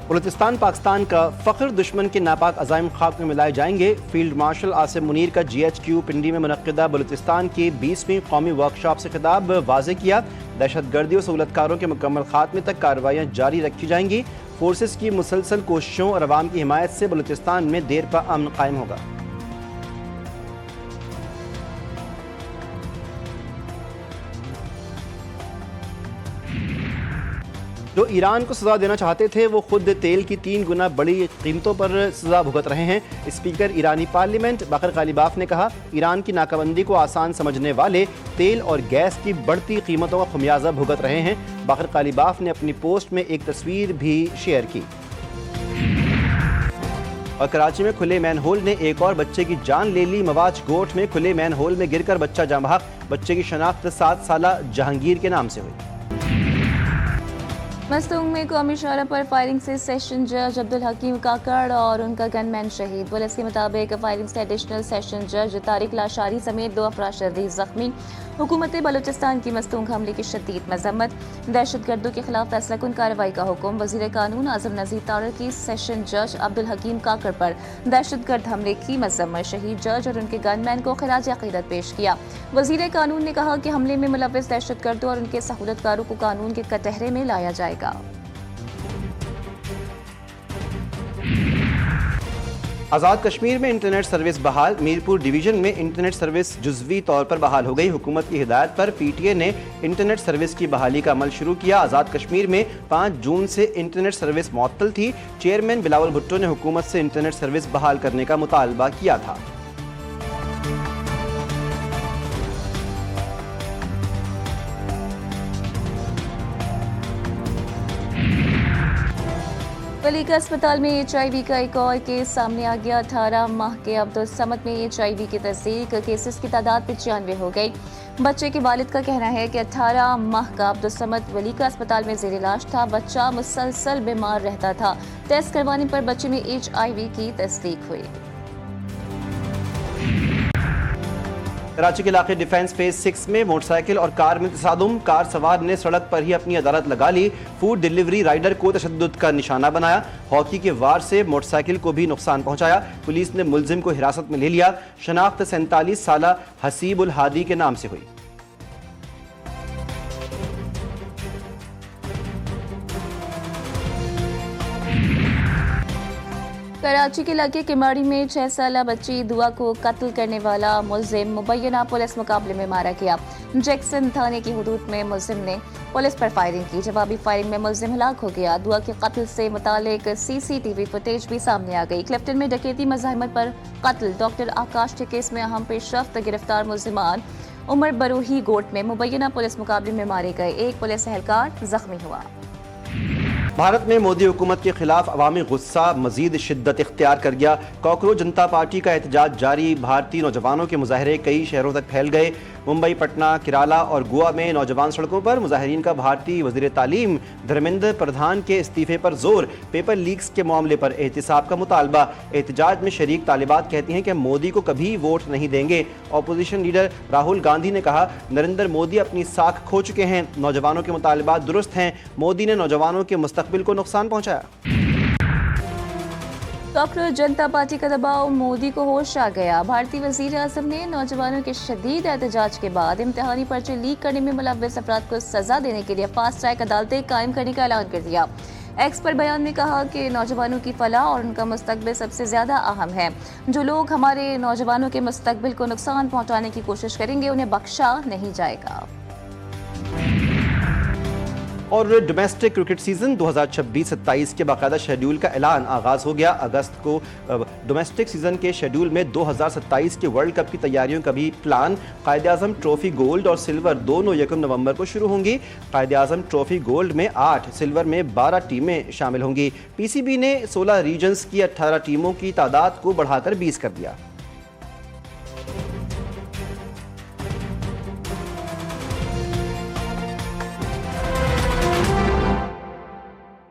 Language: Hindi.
बलूचिस्तान पाकिस्तान का फ़ख्र, दुश्मन के नापाक अज़ाइम खाक में मिलाए जाएंगे। फील्ड मार्शल आसिम मुनीर का GHQ पिंडी में मुनक्किदा बलूचिस्तान की 20वीं कौमी वर्कशॉप से खिताब वाज़े किया। दहशतगर्दी और सहूलतकारों के मुकम्मल खात्मे तक कार्रवाइयाँ जारी रखी जाएंगी। फोर्सेस की मुसलसल कोशिशों और अवाम की हिमायत से बलूचिस्तान में देर पा अमन कायम होगा। जो ईरान को सजा देना चाहते थे वो खुद तेल की 3 गुना बड़ी कीमतों पर सजा भुगत रहे हैं। स्पीकर ईरानी पार्लियामेंट बाकर गालिबाफ ने कहा, ईरान की नाकाबंदी को आसान समझने वाले तेल और गैस की बढ़ती कीमतों का खमियाजा भुगत रहे हैं। बाकर गालिबाफ ने अपनी पोस्ट में एक तस्वीर भी शेयर की। और कराची में खुले मैनहोल ने एक और बच्चे की जान ले ली। मवाज गोठ में खुले मैनहोल में गिरकर बच्चा जाँ बहक। बच्चे की शनाख्त 7 साला जहांगीर के नाम से हुई। मस्तूंग में कौमी शोरा पर फायरिंग से सेशन जज अब्दुल हकीम काकड़ और उनका गनमैन शहीद। पुलिस के मुताबिक फायरिंग से एडिशनल सेशन जज तारिक लाशारी समेत 2 अफराद शदीद जख्मी। हुकूमत बलूचिस्तान की मस्तूंग हमले की शदीद मजम्मत। दहशतगर्दों के खिलाफ फैसलाकुन कार्रवाई का हुक्म। वजीर कानून आजम नजीर तारड़ की सेशन जज अब्दुल हकीम काकड़ पर दहशतगर्द हमले की मजम्मत। शहीद जज और उनके गनमैन को खिराज अकीदत पेश किया। वजीर कानून ने कहा कि हमले में मुलव्विस दहशतगर्दों और उनके सहूलतकारों को कानून के कटहरे में लाया जाएगा। आज़ाद कश्मीर में इंटरनेट सर्विस बहाल। मीरपुर डिवीजन में इंटरनेट सर्विस जुज़वी तौर पर बहाल हो गई। हुकूमत की हिदायत पर PTA ने इंटरनेट सर्विस की बहाली का अमल शुरू किया। आज़ाद कश्मीर में 5 जून से इंटरनेट सर्विस मुअत्तल थी। चेयरमैन बिलावल भुट्टो ने हुकूमत से इंटरनेट सर्विस बहाल करने का मुतालबा किया था। वलीका अस्पताल में HIV का एक और केस सामने आ गया। 18 माह के अब्दुल समद में HIV की तस्दीक। केसेस की तादाद 95 हो गई। बच्चे के वालिद का कहना है कि 18 माह का अब्दुल समद वलीका अस्पताल में ज़ेर इलाज था। बच्चा मुसलसल बीमार रहता था। टेस्ट करवाने पर बच्चे में HIV की तस्दीक हुई। कराची के इलाके डिफेंस फेज 6 में मोटरसाइकिल और कार में तसादुम। कार सवार ने सड़क पर ही अपनी अदालत लगा ली। फूड डिलीवरी राइडर को तशद्दुद का निशाना बनाया। हॉकी के वार से मोटरसाइकिल को भी नुकसान पहुंचाया। पुलिस ने मुलजिम को हिरासत में ले लिया। शनाख्त 47 साला हसीब उल हादी के नाम से हुई। कराची के इलाके किमाड़ी में 6 साला बच्ची दुआ को कत्ल करने वाला मुलजिम मुबैना पुलिस मुकाबले में मारा गया। जैक्सन थाने की हुदूद में मुलजिम ने पुलिस पर फायरिंग की। जवाबी फायरिंग में मुलजिम हलाक हो गया। दुआ के कत्ल से मुतालिक CCTV फुटेज भी सामने आ गई। क्लिफ्टन में डकैती मज़ाहमत पर कत्ल डॉक्टर आकाश के केस में अहम पेशरफ्त। गिरफ्तार मुलजिमान उमर बरूही गोट में मुबैना पुलिस मुकाबले में मारे गए। एक पुलिस एहलकार जख्मी हुआ। भारत में मोदी हुकूमत के खिलाफ अवामी गुस्सा मजीद शिद्दत इख्तियार कर गया। कॉकरोच जनता पार्टी का एहतजाज जारी। भारतीय नौजवानों के मुजाहरे कई शहरों तक फैल गए। मुंबई, पटना, केराला और गोवा में नौजवान सड़कों पर। मुजाहरीन का भारतीय वज़ीर तालीम धर्मेंद्र प्रधान के इस्तीफे पर जोर। पेपर लीक्स के मामले पर एहतिसाब का मुतालबा। एहतजाज में शरीक तालिबात कहती हैं कि मोदी को कभी वोट नहीं देंगे। अपोजिशन लीडर राहुल गांधी ने कहा, नरेंद्र मोदी अपनी साख खो चुके हैं। नौजवानों के मुतालबात दुरुस्त हैं। मोदी ने नौजवानों के मुस्तकबिल को नुकसान पहुंचाया। कॉकरोच जनता पार्टी का दबाव, मोदी को होश आ गया। भारतीय वजीर आजम ने नौजवानों के शदीद एहतजाज के बाद इम्तिहानी पर्चे लीक करने में मुलव्विस अफराद को सजा देने के लिए फास्ट ट्रैक अदालतें कायम करने का ऐलान कर दिया। एक्स पर बयान में कहा कि नौजवानों की फलाह और उनका मुस्तकबिल सबसे ज्यादा अहम है। जो लोग हमारे नौजवानों के मुस्तकबिल को नुकसान पहुंचाने की कोशिश करेंगे उन्हें बख्शा नहीं जाएगा। और डोमेस्टिक क्रिकेट सीजन 2026-27 के बाकायदा शेड्यूल का ऐलान आगाज हो गया। अगस्त को डोमेस्टिक सीजन के शेड्यूल में 2027 के वर्ल्ड कप की तैयारियों का भी प्लान। कायद-ए-आज़म ट्रॉफी गोल्ड और सिल्वर दोनों 1 नवंबर को शुरू होंगी। कायद-ए-आज़म ट्रॉफी गोल्ड में 8, सिल्वर में 12 टीमें शामिल होंगी। PCB ने 16 रीजन्स की 18 टीमों की तादाद को बढ़ाकर 20 कर दिया।